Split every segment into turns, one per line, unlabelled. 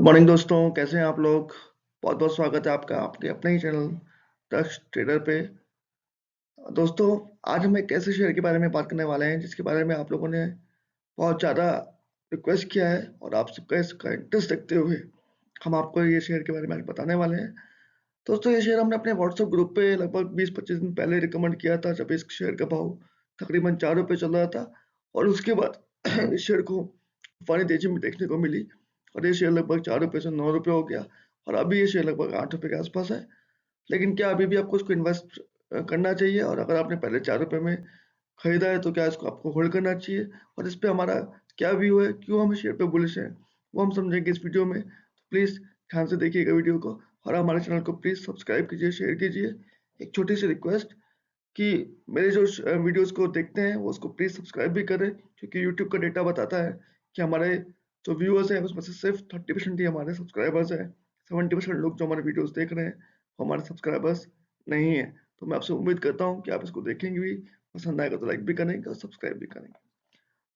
Morning दोस्तों, कैसे हैं आप लोग? बहुत-बहुत स्वागत है आपका आपके अपने ही चैनल दक्ष ट्रेडर पे। दोस्तों, आज हम एक ऐसे शेयर के बारे में बात करने वाले हैं जिसके बारे में आप लोगों ने बहुत ज़्यादा रिक्वेस्ट किया है और आप सबका इसका इंटरेस्ट देखते हुए हम आपको ये शेयर के बारे में आज बताने वाले हैं। दोस्तों, ये शेयर हमने अपने व्हाट्सएप ग्रुप पे लगभग 20-25 दिन पहले रिकमेंड किया था, जब इस शेयर का भाव तकरीबन ₹4 चल रहा था और उसके बाद इस शेयर को तूफ़ानी तेज़ी में देखने को मिली और ये शेयर लगभग ₹4 से ₹9 हो गया और अभी ये शेयर लगभग ₹8 के आसपास है। लेकिन क्या अभी भी आपको इसको इन्वेस्ट करना चाहिए? और अगर आपने पहले ₹4 में खरीदा है तो क्या इसको आपको होल्ड करना चाहिए? और इस पे हमारा क्या व्यू है? क्यों हम इस शेयर पे बुलिश हैं? वो हम समझेंगे इस वीडियो में। तो प्लीज़ ध्यान से देखिएगा वीडियो को और हमारे चैनल को प्लीज़ सब्सक्राइब कीजिए, शेयर कीजिए। एक छोटी-सी रिक्वेस्ट कि मेरे जो वीडियोज़ को देखते हैं वो उसको प्लीज़ सब्सक्राइब भी करें, क्योंकि यूट्यूब का डेटा बताता है कि हमारे जो व्यूअर्स हैं उसमें से सिर्फ़ 30% ही हमारे सब्सक्राइबर्स हैं। 70% लोग जो हमारे वीडियोज़ देख रहे हैं वो हमारे सब्सक्राइबर्स नहीं हैं। तो मैं आपसे उम्मीद करता हूँ कि आप इसको देखेंगे भी, पसंद आएगा तो लाइक भी करेंगे और सब्सक्राइब भी करेंगे।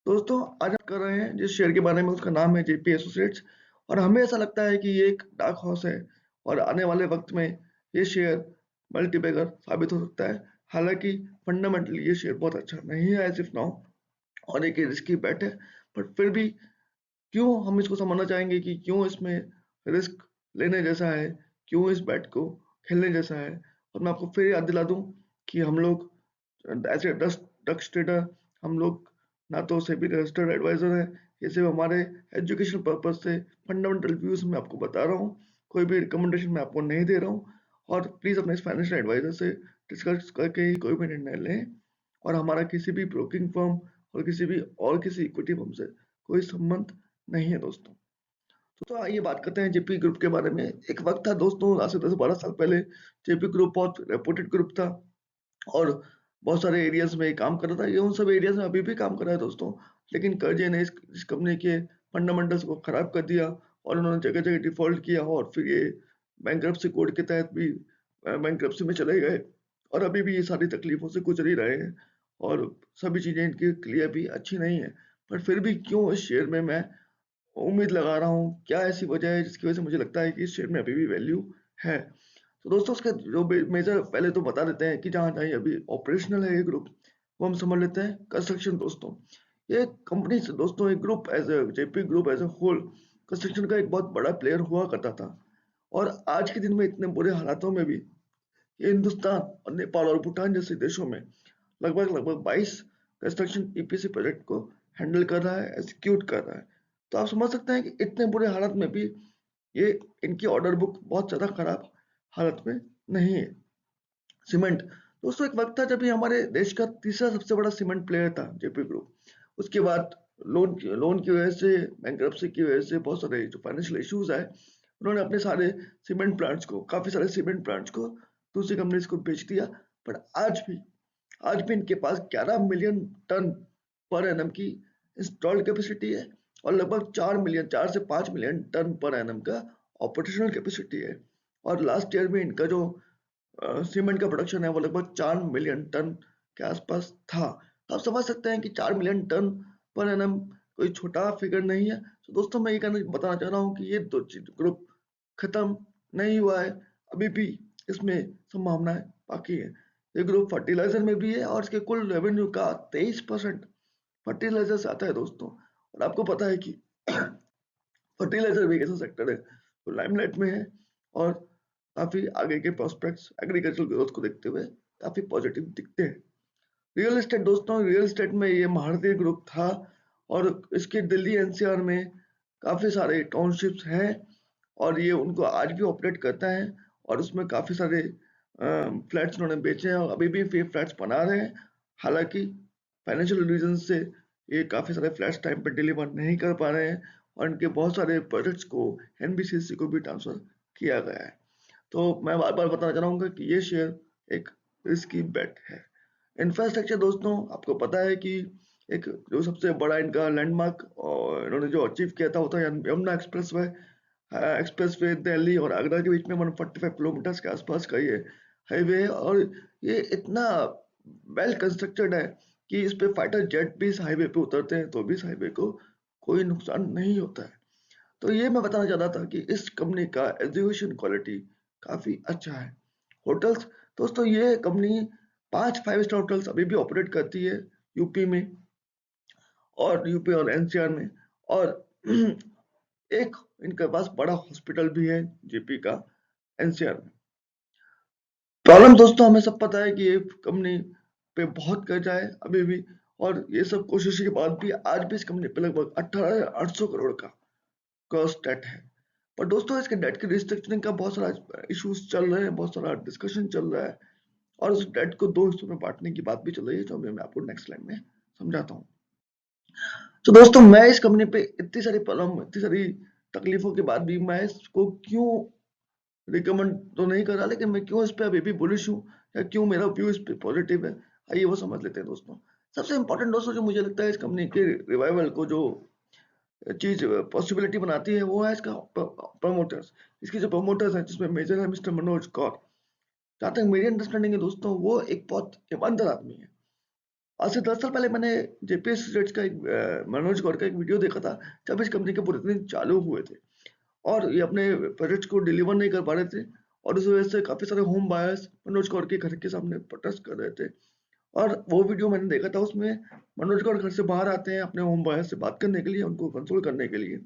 दोस्तों, आज हम कर रहे हैं जिस शेयर के बारे में, उसका नाम है जेपी एसोसिएट्स और हमें ऐसा लगता है कि ये एक डार्क हॉर्स है और आने वाले वक्त में ये शेयर मल्टीबैगर साबित हो सकता है। हालांकि फंडामेंटली ये शेयर बहुत अच्छा नहीं है एज इफ नाउ और एक रिस्की बेट है, बट फिर भी क्यों हम इसको समझना चाहेंगे कि क्यों इसमें रिस्क लेने जैसा है, क्यों इस बैट को खेलने जैसा है। और मैं आपको फिर याद दिला दूं कि हम लोग एज ए डक्स ट्रेडर, हम लोग ना तो सेबी रजिस्टर्ड एडवाइजर है, ये सिर्फ हमारे एजुकेशन पर्पज से फंडामेंटल व्यूज मैं आपको बता रहा हूँ। कोई भी रिकमेंडेशन मैं आपको नहीं दे रहा हूँ और प्लीज़ अपने फाइनेंशियल एडवाइजर से डिस्कस करके ही कोई भी निर्णय लें। और हमारा किसी भी ब्रोकिंग फर्म और किसी इक्विटी फर्म से कोई संबंध नहीं है दोस्तों। तो आइए बात करते हैं जेपी ग्रुप के बारे में। एक वक्त था दोस्तों, आज से 10-12 साल पहले जेपी ग्रुप बहुत रेपुटेड ग्रुप था और बहुत सारे एरियाज में काम कर रहा था। ये उन सब एरियाज में अभी भी काम कर रहा है दोस्तों। लेकिन कर्जे ने इस कंपनी के फंडामेंटल्स को खराब कर दिया और उन्होंने जगह-जगह डिफ़ॉल्ट किया और फिर ये बैंकरप्सी कोड के तहत भी बैंकरप्सी में चले गए और अभी भी ये सारी तकलीफ़ों से गुज़र ही रहे हैं और सभी चीज़ें इनके लिए भी अच्छी नहीं है। पर फिर भी क्यों इस शेयर में मैं उम्मीद लगा रहा हूँ, क्या ऐसी वजह है जिसकी वजह से मुझे लगता है कि इस शेयर में अभी भी वैल्यू है? तो दोस्तों, उसका जो मेजर पहले तो बता देते हैं कि जहाँ-जहाँ ये अभी ऑपरेशनल है ये ग्रुप, वो हम समझ लेते हैं। कंस्ट्रक्शन दोस्तों, ये कंपनी से दोस्तों, एक group as a JP group as a whole construction का एक बहुत बड़ा प्लेयर हुआ करता था और आज के दिन में इतने बुरे हालातों में भी ये हिंदुस्तान और नेपाल और भूटान जैसे देशों में लगभग 22 कंस्ट्रक्शन ईपीसी प्रोजेक्ट को हैंडल कर रहा है, एग्जीक्यूट कर रहा है। तो आप समझ सकते हैं कि इतने बुरे हालात में भी ये इनकी ऑर्डर बुक बहुत ज़्यादा खराब हालत में नहीं है। सीमेंट दोस्तों, एक वक्त था जब ये हमारे देश का तीसरा सबसे बड़ा सीमेंट प्लेयर था जेपी ग्रुप। उसके बाद लोन की वजह से, बैंकरप्सी की वजह से, बहुत सारे जो फाइनेंशियल इश्यूज आए, उन्होंने अपने सारे सीमेंट प्लांट्स को, काफ़ी सारे सीमेंट प्लांट्स को दूसरी कंपनीज को बेच दिया। पर आज भी इनके पास 11 मिलियन टन पर एनम की इंस्टॉल्ड कैपेसिटी है और लगभग 4 से 5 मिलियन टन पर एनम का ऑपरेशनल कैपेसिटी है। और लास्ट ईयर में इनका जो सीमेंट का प्रोडक्शन है वो लगभग 4 मिलियन टन के आसपास था। तो आप समझ सकते हैं कि 4 मिलियन टन पर एनम कोई छोटा फिगर नहीं है। तो दोस्तों, मैं ये बताना चाह रहा हूँ कि ये दो ग्रुप खत्म नहीं हुआ है, अभी भी इसमें संभावनाएं बाकी है। ये ग्रुप फर्टिलाइजर में भी है और इसके कुल रेवेन्यू का 23% फर्टिलाइजर से आता है दोस्तों। और आपको पता है कि फर्टिलाइजर भी एक ऐसा सेक्टर है जो लाइमलाइट में है और काफी आगे के प्रोस्पेक्ट्स एग्रीकल्चरल ग्रोथ को देखते हुए काफी पॉजिटिव दिखते हैं। रियल एस्टेट दोस्तों, रियल एस्टेट में ये महारथी ग्रुप था और इसके दिल्ली एनसीआर में काफी सारे टाउनशिप्स हैं और ये उनको आज भी ऑपरेट करता है और उसमें काफी सारे फ्लैट्स उन्होंने बेचे हैं और अभी भी फ्लैट्स बना रहे हैं। हालांकि फाइनेंशियल रीजन से ये काफी सारे फ्लैट्स टाइम पर डिलीवर नहीं कर पा रहे हैं और इनके बहुत सारे प्रोजेक्ट्स को एनबीसीसी को भी ट्रांसफर किया गया है। तो मैं बार बार बताना चाहूँगा कि ये शेयर एक रिस्की बेट है। इंफ्रास्ट्रक्चर दोस्तों, आपको पता है कि एक जो सबसे बड़ा इनका लैंडमार्क और इन्होंने जो अचीव किया था वो था यमुना एक्सप्रेस वे दिल्ली और आगरा के बीच में 145 किलोमीटर के आसपास का ये हाईवे है और ये इतना वेल कंस्ट्रक्टेड है कि इस पे फाइटर जेट भी इस हाईवे पे उतरते हैं तो भी इस हाईवे को कोई नुकसान नहीं होता है। तो ये मैं बताना चाह रहा था कि इस कंपनी का एजुकेशन क्वालिटी काफ़ी अच्छा है। होटल्स दोस्तों, ये कंपनी 5 5 स्टार होटल्स अभी भी ऑपरेट करती है यूपी में और यूपी और एनसीआर में। और एक इनके पास बड़ा हॉस्पिटल भी है जेपी का एनसीआर में। प्रॉब्लम दोस्तों हमें सब पता है कि ये कंपनी पे बहुत कर्जा है अभी भी, और ये सब कोशिश के बाद भी आज भी इस कंपनी पे लगभग 18,800 करोड़ का क्रॉस डेट है। पर दोस्तों इसके डेट की रिस्ट्रक्चरिंग का बहुत सारा इश्यूज चल रहे हैं, बहुत सारा डिस्कशन चल रहा है, और उस डेट को 2 हिस्सों में बांटने की बात भी चल रही है, जो मैं आपको नेक्स्ट स्लाइड में समझाता हूँ। तो दोस्तों मैं इस कंपनी पे इतनी सारी प्रॉब्लम, इतनी सारी तकलीफों के बाद भी मैं इसको क्यों रिकमेंड तो नहीं कर रहा, लेकिन मैं क्यों इस पे अभी भी बुलिश हूँ या क्यों मेरा व्यू इस पे पॉजिटिव है, आइए वो समझ लेते हैं दोस्तों। सबसे इंपॉर्टेंट दोस्तों जो मुझे लगता है इस कंपनी के रिवाइवल को जो चीज पॉसिबिलिटी बनाती है, वो है इसका प्रमोटर्स। इसके जो प्रमोटर्स हैं, जिसमें मेजर है मिस्टर मनोज कौर। जहाँ तक मेरी अंडरस्टैंडिंग है दोस्तों, वो एक बहुत ईमानदार आदमी है। आज से 10 साल पहले मैंने जेपीएस रिसर्च का एक मनोज गौर का एक वीडियो देखा था, जब इस कंपनी के पूरे दिन चालू हुए थे और ये अपने प्रोजेक्ट्स को डिलीवर नहीं कर पा रहे थे, और उस वजह से काफी सारे होम बायर्स मनोज गौर के घर के सामने प्रोटेस्ट कर रहे थे। और वो वीडियो मैंने देखा था, उसमें मनोज गौर घर से बाहर आते हैं अपने होम बायर्स से बात करने के लिए, उनको कंसोल करने के लिए,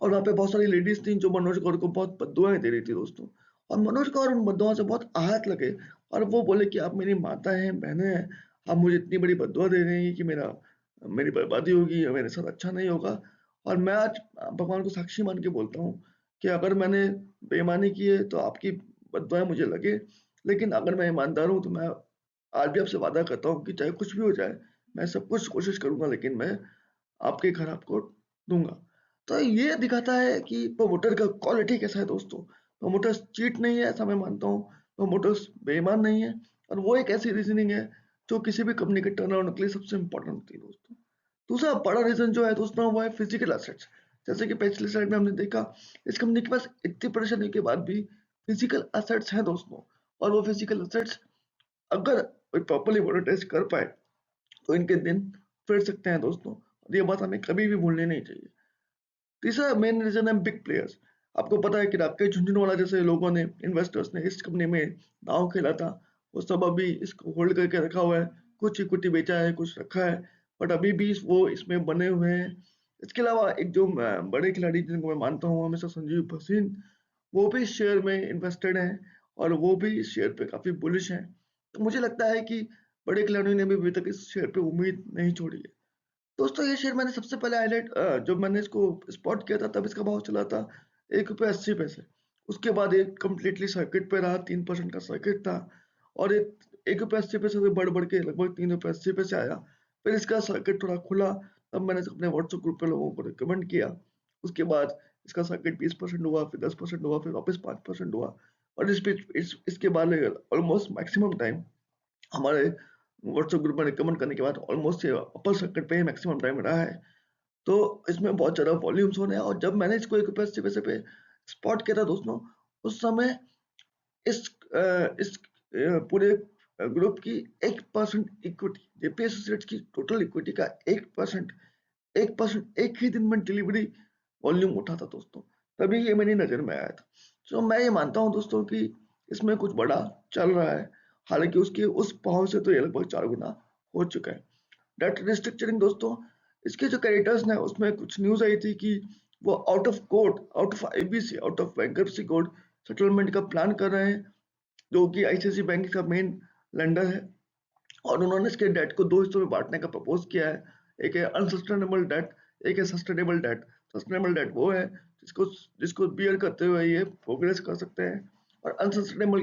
और वहाँ पे बहुत सारी लेडीज थी जो मनोज कौर को बहुत बद्दुआएं दे रही थी दोस्तों। और मनोज कौर उन बद्दुआओं से बहुत आहत लगे, और वो बोले कि आप मेरी माता हैं, बहनें हैं, आप मुझे इतनी बड़ी बद्दुआ दे रही हैं कि मेरी बर्बादी होगी या मेरे साथ अच्छा नहीं होगा। और मैं आज भगवान को साक्षी मान के बोलता हूँ कि अगर मैंने बेईमानी की है तो आपकी बद्दुआएं मुझे लगे, लेकिन अगर मैं ईमानदार हूँ तो मैं आज भी आपसे वादा करता हूँ कि चाहे कुछ भी हो जाए, मैं सब कुछ कोशिश करूंगा, लेकिन मैं आपके घर आपको दूंगा। तो ये दिखाता है कि प्रोमोटर का क्वालिटी कैसा है दोस्तों। प्रोमोटर्स चीट नहीं है, ऐसा मैं मानता हूँ। प्रोमोटर्स बेईमान नहीं है, और वो एक ऐसी रीजनिंग है जो किसी भी कंपनी के टर्न अराउंड के लिए सबसे इंपॉर्टेंट होती है दोस्तों। दूसरा बड़ा रीजन जो है दोस्तों, वो है फिजिकल एसेट्स। जैसे कि पिछली स्लाइड में हमने देखा, इस कंपनी के पास इतनी परेशानी के बाद भी फिजिकल एसेट्स हैं दोस्तों, और वो फिजिकल एसेट्स अगर प्रॉपरली मोनेटाइज कर पाए तो इनके दिन फिर सकते हैं दोस्तों, और ये बात हमें कभी भी भूलनी नहीं चाहिए। तीसरा मेन रीजन है बिग प्लेयर्स। आपको पता है कि राकेश झुनझुनवाला जैसे लोगों ने, इन्वेस्टर्स ने इस कंपनी में दांव खेला था, वो सब अभी इसको होल्ड करके रखा हुआ है। कुछ इक्विटी बेचा है, कुछ रखा है, बट अभी भी वो इसमें बने हुए हैं। इसके अलावा एक जो बड़े खिलाड़ी जिनको मैं मानता हूँ हमेशा, संजीव भसीन, वो भी शेयर में इन्वेस्टेड हैं, और वो भी इस शेयर पे काफी बुलिश हैं। तो मुझे लगता है कि बड़े खिलाड़ियों ने भी अभी तक इस शेयर पे उम्मीद नहीं छोड़ी है। दोस्तों ये शेयर मैंने सबसे पहले जब मैंने इसको स्पॉट किया था, तब इसका भाव चला था ₹1.80। उसके बाद ये कम्प्लीटली सर्किट पे रहा, 3% का सर्किट था, और ये ₹1.80 से बढ़ बढ़ के लगभग ₹3.80 आया। फिर इसका सर्किट थोड़ा खुला, तब मैंने अपने व्हाट्सएप ग्रुप पे लोगों को रिकमेंड किया। उसके बाद इसका सर्किट 20% हुआ, फिर 10% हुआ, फिर वापस 5% हुआ, और इस बीच इसके बाद ऑलमोस्ट मैक्सिमम टाइम हमारे व्हाट्सएप ग्रुप में रिकमेंड करने के बाद ऑलमोस्ट ये अपर सर्किट पे ही मैक्सिमम टाइम रहा है। तो इसमें बहुत ज़्यादा वॉल्यूम्स हो रहे हैं, और जब मैंने इसको ₹1.80 पे स्पॉट किया था दोस्तों, उस समय इस पूरे ग्रुप की 1% इक्विटी, जेपीएस एसेट्स की टोटल इक्विटी का 1% एक ही दिन में डिलीवरी वॉल्यूम उठा था दोस्तों। तभी ये मेरी नज़र में आया था। तो मैं ये मानता हूँ दोस्तों कि इसमें कुछ बड़ा चल रहा है, हालांकि उसके उस भाव से तो ये लगभग 4 गुना हो चुका है। डेट रिस्ट्रक्चरिंग दोस्तों, इसके जो क्रेडिटर्स हैं उसमें कुछ न्यूज़ आई थी कि वो out of court, out of IBC, out of bankruptcy court settlement का प्लान कर रहे हैं, जो कि आईसीआईसी बैंक का मेन लेंडर है। और उन्होंने इसके डेट को 2 हिस्सों में बांटने का प्रपोज किया है। एक है अनसस्टेनेबल डेट, एक है सस्टेनेबल डेट। सस्टेनेबल डेट वो है जिसको जिसको बियर करते हुए ये प्रोग्रेस कर सकते हैं, और अनसस्टेनेबल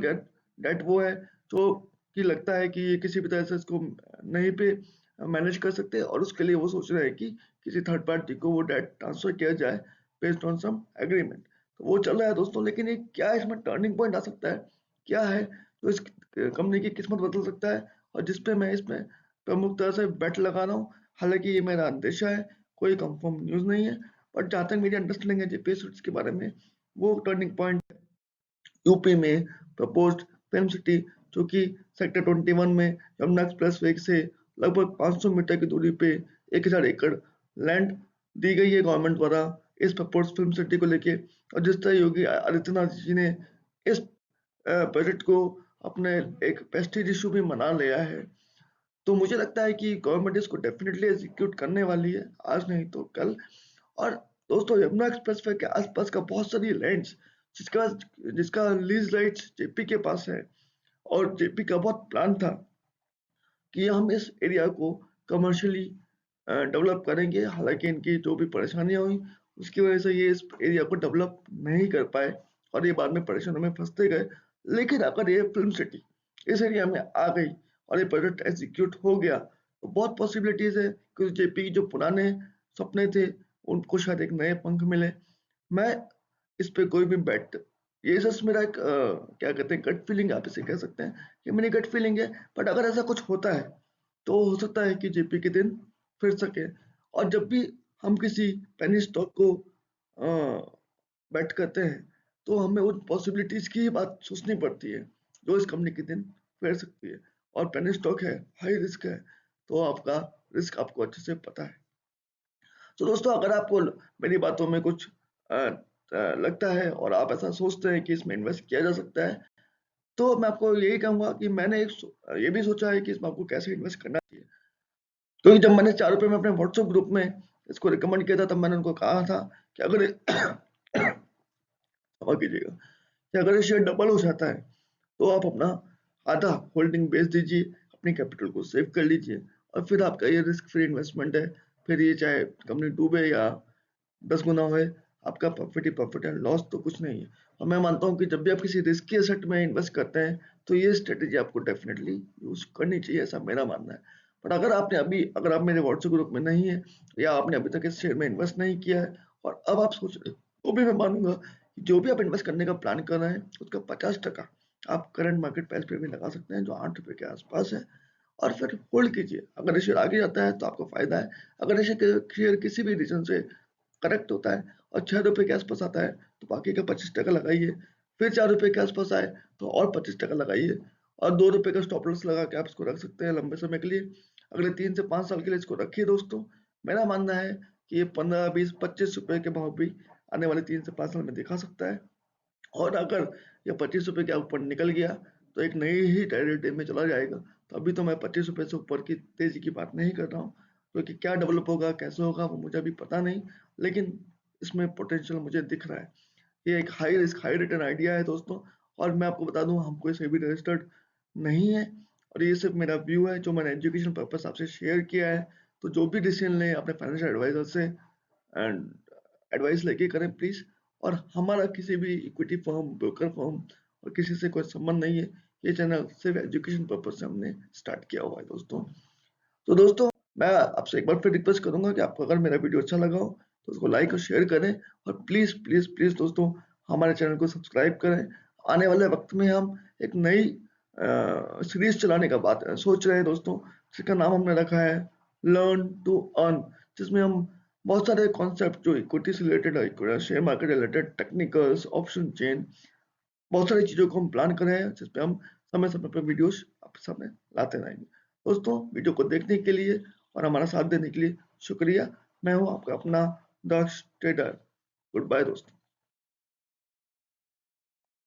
डेट वो है जो कि लगता है कि ये किसी भी तरह से इसको नहीं पे मैनेज कर सकते, और उसके लिए वो सोच रहे हैं कि किसी थर्ड पार्टी को वो डेट ट्रांसफर किया जाए बेस्ड ऑन सम एग्रीमेंट। तो वो चल रहा है दोस्तों, लेकिन ये क्या इसमें टर्निंग पॉइंट आ सकता है, क्या है तो इस कंपनी की किस्मत बदल सकता है, और जिसपे मैं इसमें प्रमुखता से बेट लगा रहा हूँ। हालांकि ये मेरा अंदेशा है, कोई कंफर्म न्यूज़ नहीं है, बट जहाँ तक मेरी अंडरस्टैंडिंग है जेपीएस स्वीट्स के बारे में, वो टर्निंग पॉइंट यूपी में प्रपोज्ड फिल्म सिटी, जो कि सेक्टर 21 में यमुना एक्सप्रेस वे से लगभग 500 मीटर की दूरी पे 1000 एकड़ लैंड दी गई है गवर्नमेंट द्वारा इस प्रपोज फिल्म सिटी को लेके, और जिस तरह योगी आदित्यनाथ जी ने इस प्रोजेक्ट को अपने एक प्रेस्टीज इशू भी बना लिया है, तो मुझे लगता है कि गवर्नमेंट इसको डेफिनेटली एग्जीक्यूट करने वाली है, आज नहीं तो कल। और दोस्तों, यमुना एक्सप्रेसवे के आसपास का बहुत सारी लैंड्स जिसका जिसका लीज राइट्स जेपी के पास है, और जेपी का बहुत प्लान था कि हम इस एरिया को कमर्शियली डेवलप करेंगे। हालांकि इनकी जो भी परेशानियां हुई, उसकी वजह से ये इस एरिया को डेवलप नहीं कर पाए और ये बाद में परेशानियों में फंसते गए। लेकिन अगर ये फिल्म सिटी इस एरिया में आ गई और ये प्रोजेक्ट एग्जीक्यूट हो गया, तो बहुत पॉसिबिलिटीज है कि जेपी के जो पुराने सपने थे उनको शायद एक नए पंख मिले। मैं इस पे कोई भी बेट, ये जस्ट मेरा एक क्या कहते हैं, गट फीलिंग आप इसे कह सकते हैं, ये मेरी गट फीलिंग है। बट अगर ऐसा कुछ होता है तो हो सकता है कि जेपी के दिन फिर सके। और जब भी हम किसी पेनी स्टॉक को बेट करते हैं, तो हमें उन पॉसिबिलिटीज की ही बात सोचनी पड़ती है जो इस कंपनी के दिन फेर सकती है। और पेनी स्टॉक है, हाई रिस्क है, तो आपका रिस्क आपको अच्छे से पता है। तो दोस्तों, अगर आपको मेरी बातों में कुछ लगता है और आप ऐसा सोचते हैं कि इसमें इन्वेस्ट किया जा सकता है, तो मैं आपको यही कहूंगा कि मैंने ये भी सोचा है कि इसमें आपको कैसे इन्वेस्ट करना चाहिए। क्योंकि जब मैंने 4 रुपए में अपने व्हाट्सएप ग्रुप में इसको रिकमेंड किया था, तब मैंने उनको कहा था कि अगर क्षमा कीजिएगा, कि अगर ये शेयर डबल हो जाता है तो आप अपना आधा होल्डिंग बेच दीजिए, अपनी कैपिटल को सेव कर लीजिए, और फिर आपका ये रिस्क फ्री इन्वेस्टमेंट है। फिर ये चाहे कंपनी डूबे या 10 गुना हुए, आपका प्रॉफिट ही प्रॉफिट है, लॉस तो कुछ नहीं है। और मैं मानता हूँ कि जब भी आप किसी रिस्की एसेट में इन्वेस्ट करते हैं, तो ये स्ट्रेटेजी आपको डेफिनेटली यूज करनी चाहिए, ऐसा मेरा मानना है। पर अगर आप मेरे व्हाट्सएप ग्रुप में नहीं है, या आपने अभी तक इस शेयर में इन्वेस्ट नहीं किया है, और अब आप सोच रहे हो, तो भी मैं मानूंगा कि जो भी आप इन्वेस्ट करने का प्लान कर रहे हैं, उसका 50% आप करंट मार्केट प्राइस पे भी लगा सकते हैं, जो 8 रुपए के आसपास है, और फिर होल्ड कीजिए। अगर ये शेयर आगे जाता है तो आपको फायदा है, अगर ये शेयर किसी भी रीजन से करेक्ट होता है और 6 रुपए के आसपास आता है, तो बाकी का 25% लगाइए। फिर 4 रुपए के आसपास आए तो और 25% लगाइए, और 2 रुपए का स्टॉप लॉस लगा के आप इसको रख सकते हैं लंबे समय के लिए। अगले 3 से 5 साल के लिए इसको रखिए दोस्तों। मेरा मानना है कि ये 15, 20, 25 रुपए के भाव भी आने वाले 3 से 5 साल में दिखा सकता है। और अगर ये 25 रुपए के ऊपर निकल गया, तो एक नई ही टेरिटरी में चला जाएगा। तो अभी तो मैं 25 रुपए से ऊपर की तेजी की बात नहीं कर रहा हूँ, क्योंकि क्या डेवलप होगा, कैसे होगा, वो मुझे अभी पता नहीं। लेकिन इसमें पोटेंशियल मुझे दिख रहा है। ये एक high risk high return idea है दोस्तों। और मैं आपको बता दूं, हम कोई सेबी रजिस्टर्ड नहीं है, और ये सिर्फ मेरा व्यू है जो मैंने एजुकेशन पर्पस आपसे शेयर किया है। तो जो भी डिसीजन लें अपने फाइनेंशियल एडवाइजर से एंड एडवाइस लेके करें प्लीज। और हमारा किसी भी इक्विटी फर्म, ब्रोकर फर्म और किसी से कोई संबंध नहीं है। ये चैनल सिर्फ एजुकेशन पर्पस से हमने स्टार्ट किया हुआ है दोस्तों। तो दोस्तों, मैं आपसे एक बार फिर रिक्वेस्ट करूंगा कि आपको अगर मेरा वीडियो अच्छा लगा हो तो उसको लाइक और शेयर करें, और प्लीज प्लीज प्लीज दोस्तों, हमारे चैनल को सब्सक्राइब करें। आने वाले वक्त में हम एक नई सीरीज चलाने का बात सोच रहे हैं दोस्तों, जिसका नाम हमने रखा है लर्न टू अर्न, जिसमें हम बहुत सारे कॉन्सेप्ट जो इक्विटी से रिलेटेड है, share market related, technicals, option chain, बहुत सारी चीजों को हम प्लान कर रहे हैं, जिसपे हम समय समय पर वीडियोस आपके सामने लाते रहेंगे। दोस्तों, वीडियो को देखने के लिए और हमारा साथ देने के लिए शुक्रिया। मैं हूं आपका अपना दक्ष ट्रेडर। गुड बाय दोस्तों।